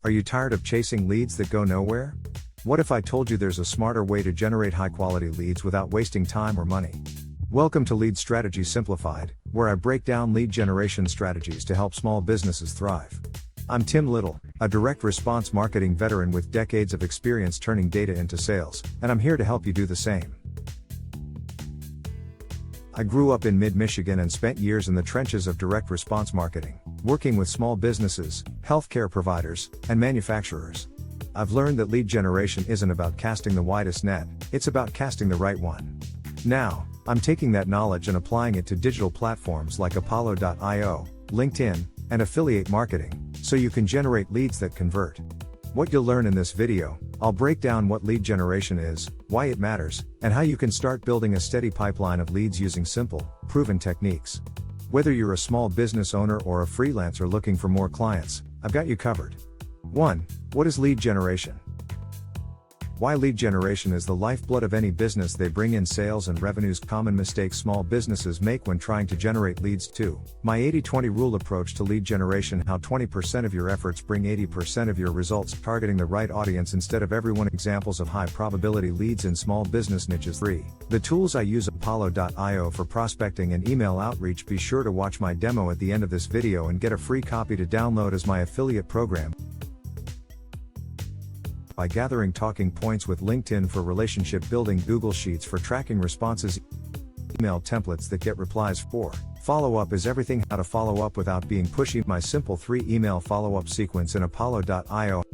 Are you tired of chasing leads that go nowhere? What if I told you there's a smarter way to generate high-quality leads without wasting time or money? Welcome to Lead Strategy Simplified, where I break down lead generation strategies to help small businesses thrive. I'm Tim Little, a direct response marketing veteran with decades of experience turning data into sales, and I'm here to help you do the same. I grew up in mid-Michigan and spent years in the trenches of direct response marketing, working with small businesses, healthcare providers, and manufacturers. I've learned that lead generation isn't about casting the widest net, it's about casting the right one. Now, I'm taking that knowledge and applying it to digital platforms like Apollo.io, LinkedIn, and affiliate marketing, so you can generate leads that convert. What you'll learn in this video, I'll break down what lead generation is, why it matters, and how you can start building a steady pipeline of leads using simple, proven techniques. Whether you're a small business owner or a freelancer looking for more clients, I've got you covered. 1. What is lead generation? Why lead generation is the lifeblood of any business. They bring in sales and revenues. Common mistakes small businesses make when trying to generate leads. 2. My 80-20 rule approach to lead generation. How 20% of your efforts bring 80% of your results. Targeting the right audience instead of everyone. Examples of high probability leads in small business niches. 3. The tools I use. Apollo.io for prospecting and email outreach. Be sure to watch my demo at the end of this video and get a free copy to download as my affiliate program. By gathering talking points with LinkedIn for relationship building, Google Sheets for tracking responses, email templates that get replies. 4. Follow-up is everything. How to follow up without being pushy. My simple 3-email follow-up sequence in Apollo.io.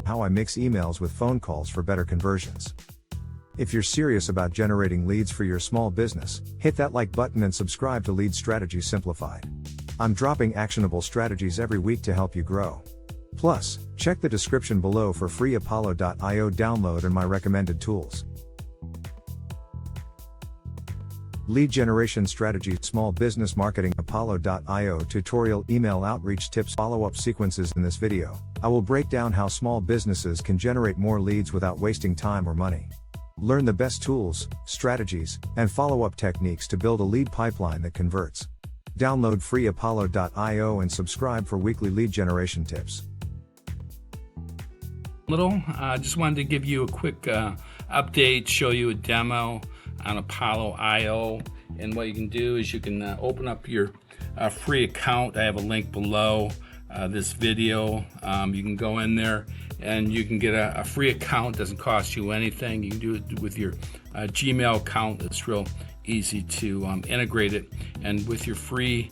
How I mix emails with phone calls for better conversions. If you're serious about generating leads for your small business, hit that like button and subscribe to Lead Strategy Simplified. I'm dropping actionable strategies every week to help you grow. Plus, check the description below for free Apollo.io download and my recommended tools. Lead generation strategy, small business marketing. Apollo.io tutorial, email outreach tips, follow-up sequences. In this video, I will break down how small businesses can generate more leads without wasting time or money. Learn the best tools, strategies, and follow-up techniques to build a lead pipeline that converts. Download free Apollo.io and subscribe for weekly lead generation tips. Just wanted to give you a quick update, show you a demo on Apollo.io, and what you can do is you can open up your free account. I have a link below this video. You can go in there and you can get a free account. It doesn't cost you anything. You can do it with your Gmail account. It's real easy to integrate it, and with your free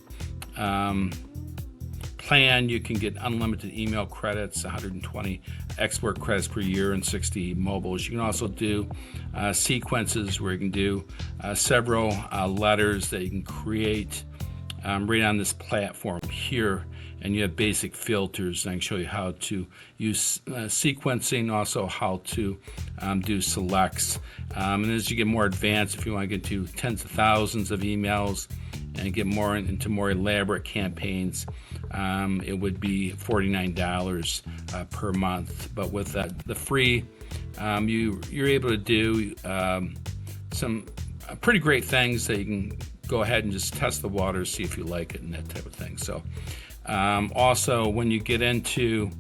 plan, you can get unlimited email credits, 120 export credits per year, and 60 mobiles. You can also do sequences where you can do several letters that you can create right on this platform here, and you have basic filters. And I can show you how to use sequencing, also how to do selects. And as you get more advanced, if you want to get to tens of thousands of emails and get more into more elaborate campaigns, it would be $49 per month. But with the free, you're able to do some pretty great things that you can go ahead and just test the waters, see if you like it, and that type of thing. So also, when you get into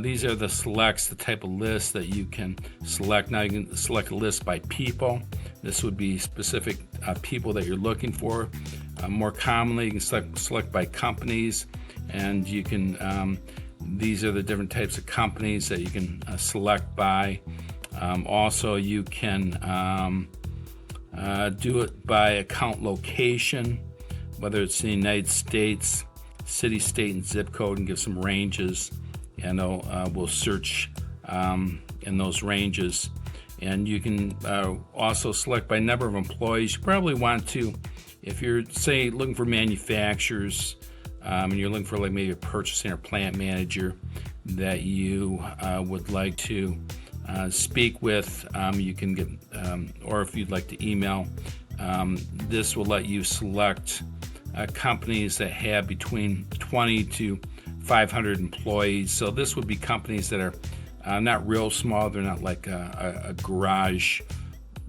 these are the selects, the type of list that you can select. Now you can select a list by people. This would be specific people that you're looking for. More commonly, you can select by companies, and you can these are the different types of companies that you can select by. Also, you can do it by account location, whether it's in the United States, city, state, and zip code, and give some ranges, and we'll search in those ranges. And you can also select by number of employees. You probably want to, if you're, say, looking for manufacturers, and you're looking for like maybe a purchasing or plant manager that you would like to speak with, you can get, or if you'd like to email, this will let you select companies that have between 20 to 500 employees. So this would be companies that are not real small. They're not like a garage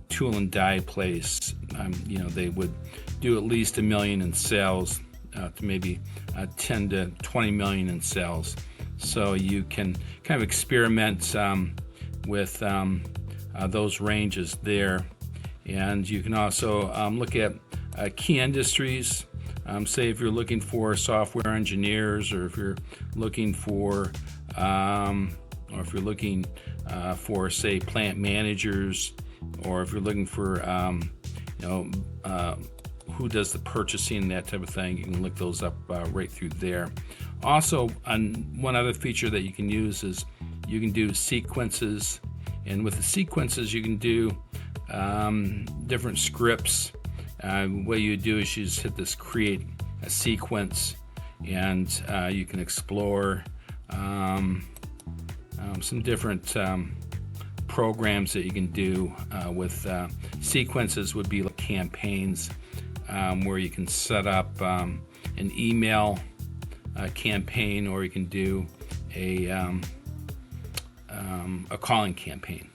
tool and die place. They would do at least $1 million in sales to maybe 10 to 20 million in sales. So you can kind of experiment with those ranges there. And you can also look at key industries. Say if you're looking for software engineers, or if you're looking for say plant managers, or if you're looking for who does the purchasing, that type of thing. You can look those up right through there. Also, one other feature that you can use is you can do sequences, and with the sequences you can do different scripts. What you do is you just hit this create a sequence, and you can explore some different programs that you can do with sequences. Would be like campaigns, where you can set up an email campaign, or you can do a calling campaign.